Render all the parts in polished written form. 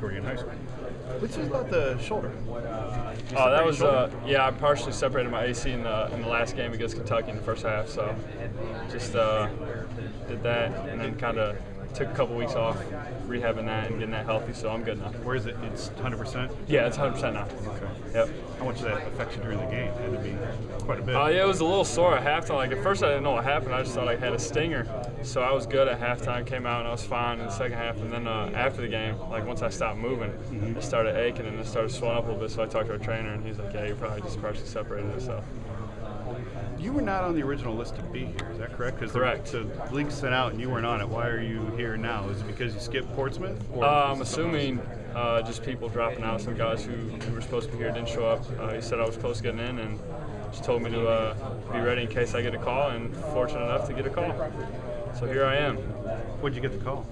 scored in high school. What's this about the shoulder? Oh, that was yeah. I partially separated my AC in the last game against Kentucky in the first half, so just did that and then kind of took a couple weeks off rehabbing that and getting that healthy, so I'm good now. Where is it? It's 100%? Yeah, it's 100% now. Okay. Yep. How much did that affect you during the game? It had to be quite a bit. Yeah, it was a little sore at halftime. Like, at first I didn't know what happened. I just thought I had a stinger. So I was good at halftime, came out and I was fine in the second half. And then after the game, like once I stopped moving, it started aching and it started swelling up a little bit. So I talked to our trainer and he's like, yeah, you probably just partially separated it. So. You were not on the original list to be here, is that correct? Correct. The league sent out and you weren't on it. Why are you here now? Is it because you skipped Portsmouth? I'm assuming just people dropping out. Some guys who were supposed to be here didn't show up. He said I was close to getting in and just told me to be ready in case I get a call, and fortunate enough to get a call. So here I am. When'd you get the call?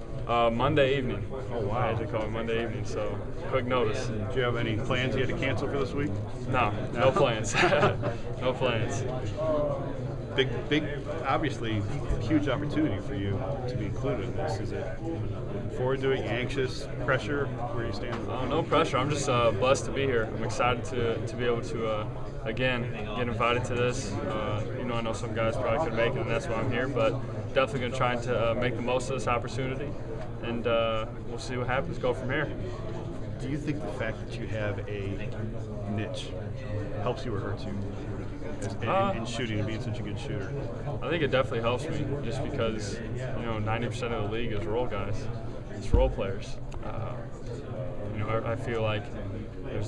Monday evening. Oh, wow. I had to call me Monday evening, so quick notice. Do you have any plans you had to cancel for this week? No plans. No plans. Big, obviously, huge opportunity for you to be included in this. Is it looking forward to it? You anxious? Pressure? Where you stand? No pressure. I'm just blessed to be here. I'm excited to be able to, again, get invited to this. I know some guys probably could make it, and that's why I'm here, but definitely going to try to make the most of this opportunity, and we'll see what happens. Go from here. Do you think the fact that you have a niche helps you or hurts you in shooting and being such a good shooter? I think it definitely helps me, just because 90% of the league is role guys. It's role players. I feel like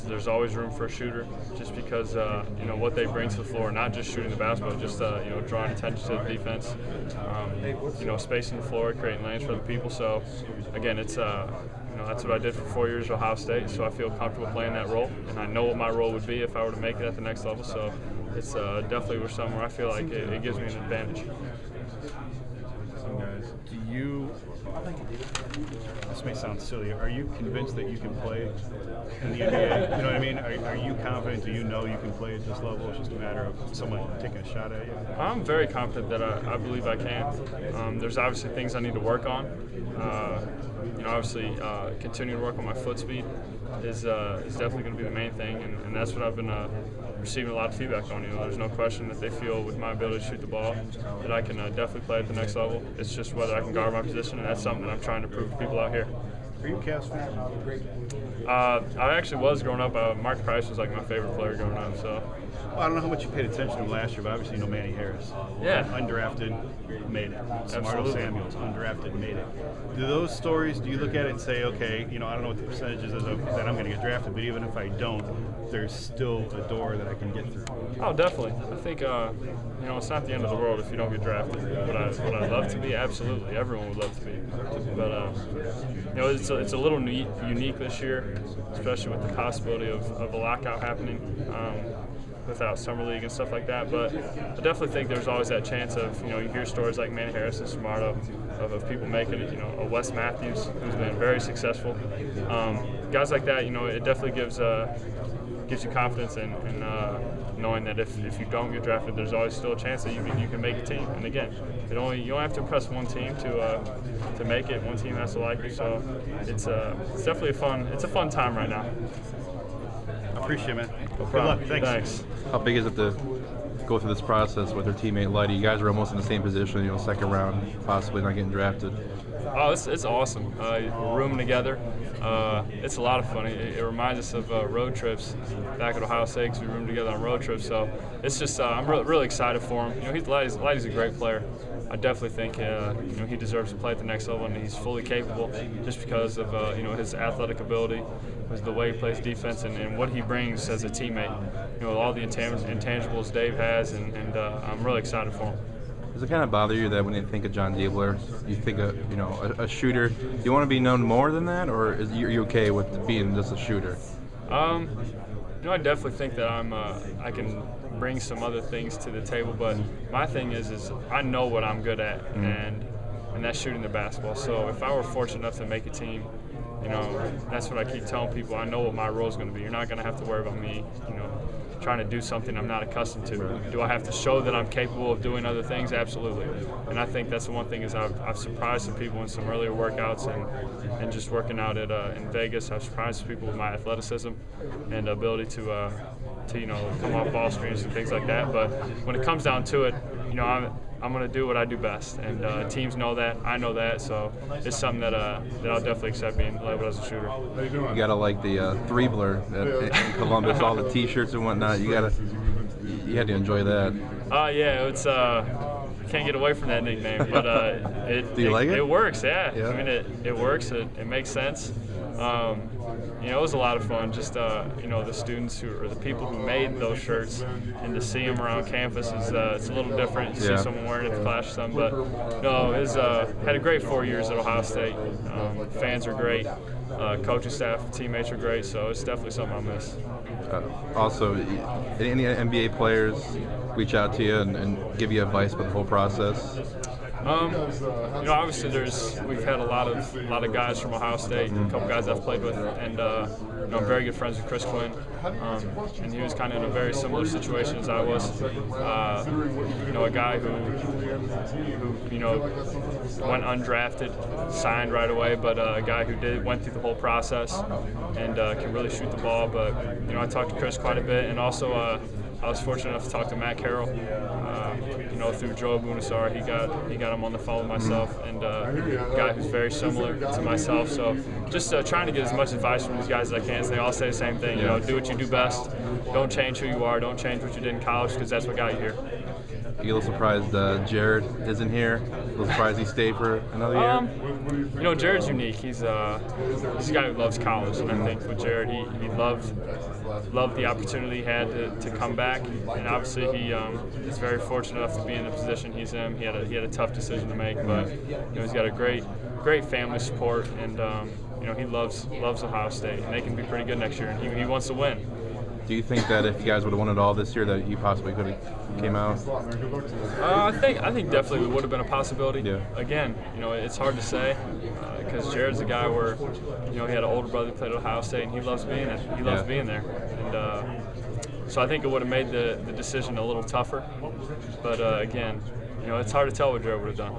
there's always room for a shooter, just because what they bring to the floor, not just shooting the basketball, just drawing attention to the defense, spacing the floor, creating lanes for the people. So again, it's that's what I did for 4 years at Ohio State, so I feel comfortable playing that role, and I know what my role would be if I were to make it at the next level. So it's definitely something where I feel like it gives me an advantage. Guys, this may sound silly, are you convinced that you can play in the NBA? You know what I mean? Are you confident? Do you know you can play at this level? It's just a matter of someone taking a shot at you? I'm very confident that I believe I can. There's obviously things I need to work on. Obviously, continuing to work on my foot speed is definitely going to be the main thing, and that's what I've been receiving a lot of feedback on. There's no question that they feel with my ability to shoot the ball that I can definitely play at the next level. It's just whether I can guard my position, and that's something that I'm trying to prove to people out here. Are you a Cavs fan? I actually was growing up. Mark Price was like my favorite player growing up. So. Well, I don't know how much you paid attention to him last year, but obviously you know Manny Harris. Yeah. Undrafted, made it. Absolutely. Samuels, undrafted, made it. Do those stories, do you look at it and say, okay, I don't know what the percentages is of that I'm going to get drafted, but even if I don't, there's still a door that I can get through? Oh, definitely. I think, it's not the end of the world if you don't get drafted. Would I love to be? Absolutely. Everyone would love to be. But, it's a little unique this year, especially with the possibility of a lockout happening. Without summer league and stuff like that, but I definitely think there's always that chance of you hear stories like Manny Harris and Smarto of people making it. A Wes Matthews who's been very successful. Guys like that, it definitely gives you confidence in knowing that if you don't get drafted, there's always still a chance that you can make a team. And again, you don't have to impress one team to make it. One team has to like you, so it's definitely a fun time right now. I appreciate it, man. No problem. Good luck. Thanks. How big is it to go through this process with your teammate Lighty? You guys are almost in the same position, second round, possibly not getting drafted. Oh, it's awesome. We're rooming together. It's a lot of fun. It reminds us of road trips back at Ohio State, because we roomed together on road trips. So it's just I'm really excited for him. Lighty's a great player. I definitely think he deserves to play at the next level, and he's fully capable just because of his athletic ability, the way he plays defense, and what he brings as a teammate. All the intangibles Dave has, and I'm really excited for him. Does it kind of bother you that when you think of Jon Diebler, you think of a shooter? Do you want to be known more than that, or are you okay with being just a shooter? I definitely think that I can bring some other things to the table, but my thing is I know what I'm good at, and that's shooting the basketball. So if I were fortunate enough to make a team, that's what I keep telling people. I know what my role is going to be. You're not going to have to worry about me, trying to do something I'm not accustomed to. Do I have to show that I'm capable of doing other things? Absolutely. And I think that's the one thing is I've surprised some people in some earlier workouts and just working out at in Vegas. I've surprised some people with my athleticism and ability to come off ball screens and things like that. But when it comes down to it, I'm going to do what I do best, and teams know that. I know that, so it's something that I'll definitely accept being labeled as a shooter. You gotta like the Diebler in Columbus, all the T-shirts and whatnot. You had to enjoy that. Yeah, it's can't get away from that nickname, but Do you like it? It works, yeah. Yeah. I mean, it works. It makes sense. It was a lot of fun. Just the students or the people who made those shirts, and to see them around campus is it's a little different. You see someone wearing it at the clash or something, but no, it was had a great 4 years at Ohio State. Fans are great, coaching staff, teammates are great. So it's definitely something I miss. Also, any NBA players reach out to you and give you advice about the whole process? Obviously we've had a lot of guys from Ohio State, a couple guys I've played with, and I'm very good friends with Chris Quinn, and he was kind of in a very similar situation as I was. A guy who went undrafted, signed right away, but a guy who went through the whole process and can really shoot the ball. But I talked to Chris quite a bit, and also I was fortunate enough to talk to Matt Carroll. Through Joe Bunasar, he got him on the phone with myself, and a guy who's very similar to myself. So just trying to get as much advice from these guys as I can. They all say the same thing. Do what you do best. Don't change who you are. Don't change what you did in college, because that's what got you here. You a little surprised Jared isn't here? A little surprised he stayed for another year? Jared's unique. He's a guy who loves college, and I think with Jared, he loved the opportunity he had to come back, and obviously he is very fortunate enough to be in the position he's in. He had a tough decision to make, but he's got a great family support, and he loves Ohio State, and they can be pretty good next year, and he wants to win. Do you think that if you guys would have won it all this year, that you possibly could have came out? I think definitely it would have been a possibility. Yeah. Again, it's hard to say because Jared's a guy where he had an older brother who played at Ohio State, and he loves being there. He loves being there, and so I think it would have made the decision a little tougher. But again, it's hard to tell what Jared would have done.